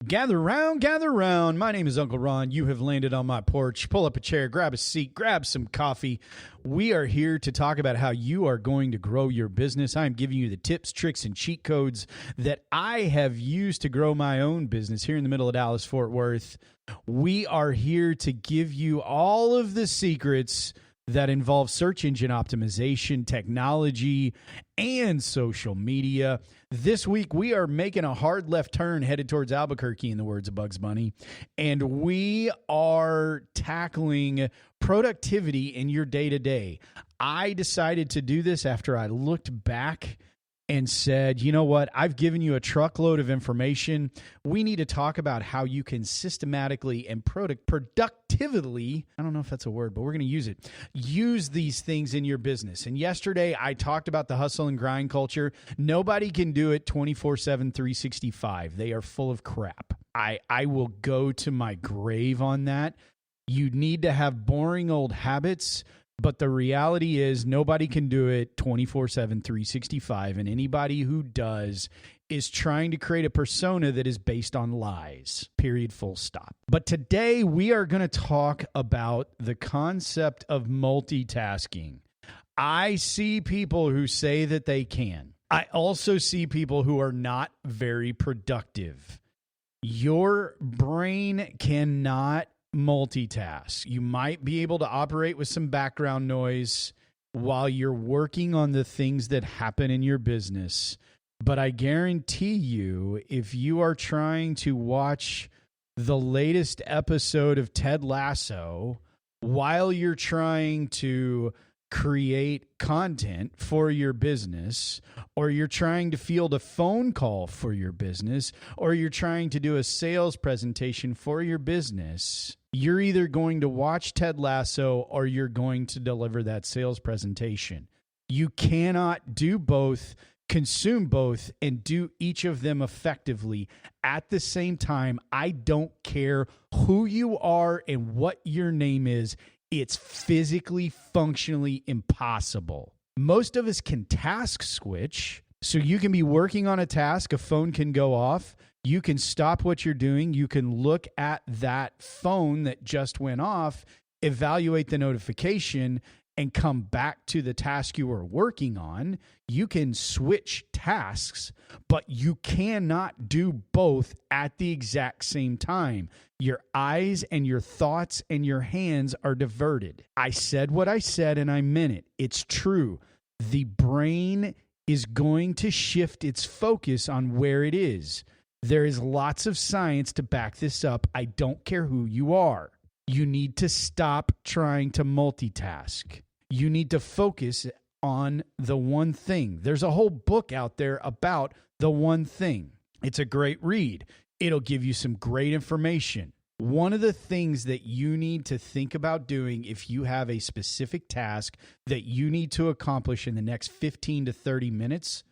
Gather round, gather round. My name is Uncle Ron. You have landed on my porch. Pull up a chair, grab a seat, grab some coffee. We are here to talk about how you are going to grow your business. I'm giving you the tips, tricks, and cheat codes that I have used to grow my own business here in the middle of Dallas-Fort Worth. We are here to give you all of the secrets that involve search engine optimization, technology, and social media. This week, we are making a hard left turn headed towards Albuquerque, in the words of Bugs Bunny, and we are tackling productivity in your day-to-day. I decided to do this after I looked back and said, you know what, I've given you a truckload of information. We need to talk about how you can systematically and productively, I don't know if that's a word, but we're going to use it, use these things in your business. And yesterday I talked about the hustle and grind culture. Nobody can do it 24/7, 365. They are full of crap. I will go to my grave on that. You need to have boring old habits. But the reality is nobody can do it 24/7, 365, and anybody who does is trying to create a persona that is based on lies, period, full stop. But today we are going to talk about the concept of multitasking. I see people who say that they can. I also see people who are not very productive. Your brain cannot multitask. You might be able to operate with some background noise while you're working on the things that happen in your business. But I guarantee you, if you are trying to watch the latest episode of Ted Lasso while you're trying to create content for your business, or you're trying to field a phone call for your business, or you're trying to do a sales presentation for your business, you're either going to watch Ted Lasso or you're going to deliver that sales presentation. You cannot do both, consume both, and do each of them effectively at the same time. I don't care who you are and what your name is. It's physically, functionally impossible. Most of us can task switch. So you can be working on a task, a phone can go off. You can stop what you're doing. You can look at that phone that just went off, evaluate the notification, and come back to the task you were working on. You can switch tasks, but you cannot do both at the exact same time. Your eyes and your thoughts and your hands are diverted. I said what I said and I meant it. It's true. The brain is going to shift its focus on where it is. There is lots of science to back this up. I don't care who you are. You need to stop trying to multitask. You need to focus on the one thing. There's a whole book out there about the one thing. It's a great read. It'll give you some great information. One of the things that you need to think about doing if you have a specific task that you need to accomplish in the next 15 to 30 minutes,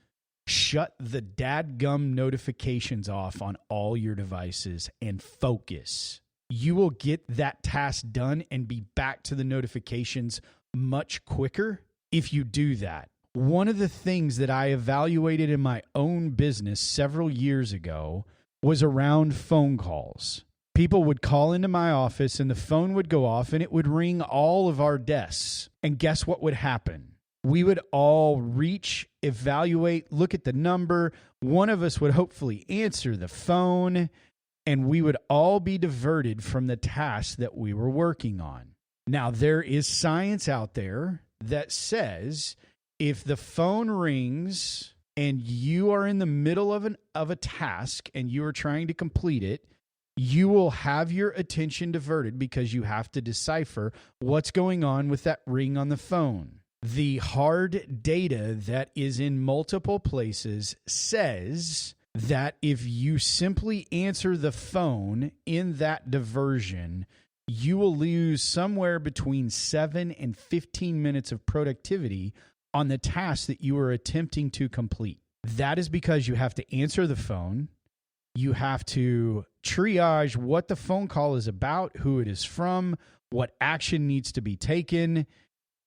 shut the dadgum notifications off on all your devices and focus. You will get that task done and be back to the notifications much quicker if you do that. One of the things that I evaluated in my own business several years ago was around phone calls. People would call into my office and the phone would go off and it would ring all of our desks. And guess what would happen? We would all reach, evaluate, look at the number. One of us would hopefully answer the phone, and we would all be diverted from the task that we were working on. Now, there is science out there that says if the phone rings and you are in the middle of a task and you are trying to complete it, you will have your attention diverted because you have to decipher what's going on with that ring on the phone. The hard data that is in multiple places says that if you simply answer the phone in that diversion, you will lose somewhere between 7 and 15 minutes of productivity on the task that you are attempting to complete. That is because you have to answer the phone. You have to triage what the phone call is about, who it is from, what action needs to be taken,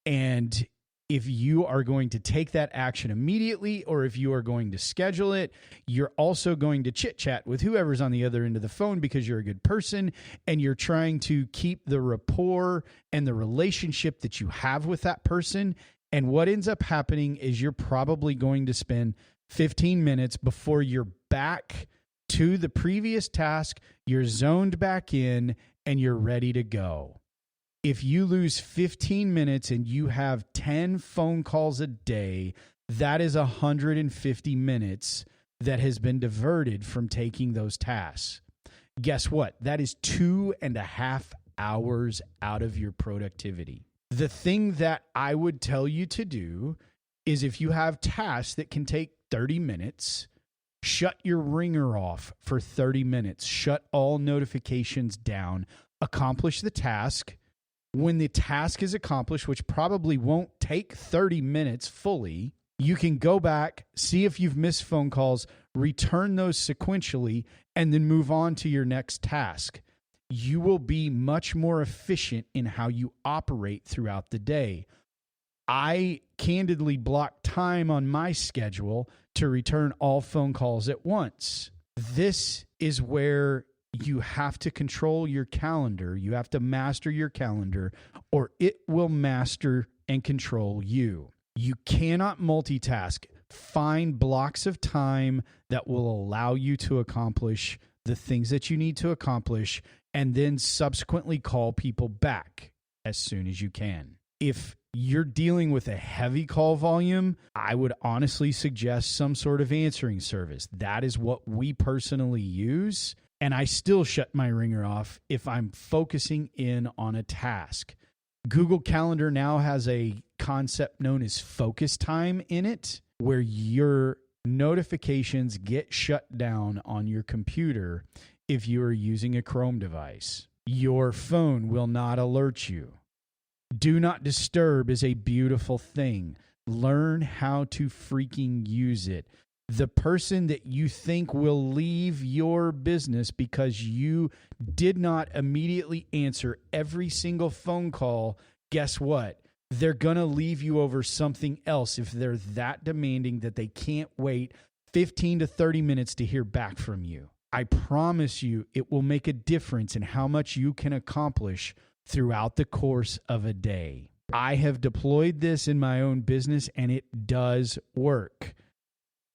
and if you are going to take that action immediately or if you are going to schedule it. You're also going to chit chat with whoever's on the other end of the phone because you're a good person and you're trying to keep the rapport and the relationship that you have with that person. And what ends up happening is you're probably going to spend 15 minutes before you're back to the previous task, you're zoned back in, and you're ready to go. If you lose 15 minutes and you have 10 phone calls a day, that is 150 minutes that has been diverted from taking those tasks. Guess what? That is 2.5 hours out of your productivity. The thing that I would tell you to do is if you have tasks that can take 30 minutes, shut your ringer off for 30 minutes. Shut all notifications down. Accomplish the task. When the task is accomplished, which probably won't take 30 minutes fully, you can go back, see if you've missed phone calls, return those sequentially, and then move on to your next task. You will be much more efficient in how you operate throughout the day. I candidly block time on my schedule to return all phone calls at once. This is where you have to control your calendar. You have to master your calendar, or it will master and control you. You cannot multitask. Find blocks of time that will allow you to accomplish the things that you need to accomplish, and then subsequently call people back as soon as you can. If you're dealing with a heavy call volume, I would honestly suggest some sort of answering service. That is what we personally use. And I still shut my ringer off if I'm focusing in on a task. Google Calendar now has a concept known as focus time in it, where your notifications get shut down on your computer if you are using a Chrome device. Your phone will not alert you. Do not disturb is a beautiful thing. Learn how to freaking use it. The person that you think will leave your business because you did not immediately answer every single phone call, guess what? They're going to leave you over something else if they're that demanding that they can't wait 15 to 30 minutes to hear back from you. I promise you it will make a difference in how much you can accomplish throughout the course of a day. I have deployed this in my own business and it does work.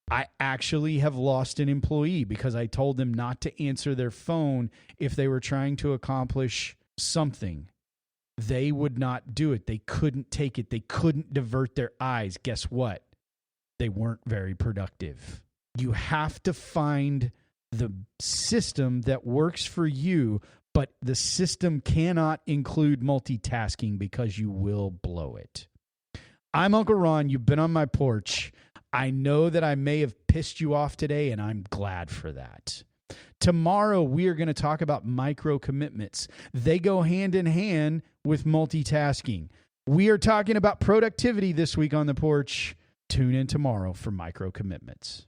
I actually have lost an employee because I told them not to answer their phone if they were trying to accomplish something. They would not do it. They couldn't take it. They couldn't divert their eyes. Guess what? They weren't very productive. You have to find the system that works for you, but the system cannot include multitasking because you will blow it. I'm Uncle Ron. You've been on my porch. I know that I may have pissed you off today, and I'm glad for that. Tomorrow, we are going to talk about micro commitments. They go hand in hand with multitasking. We are talking about productivity this week on the porch. Tune in tomorrow for micro commitments.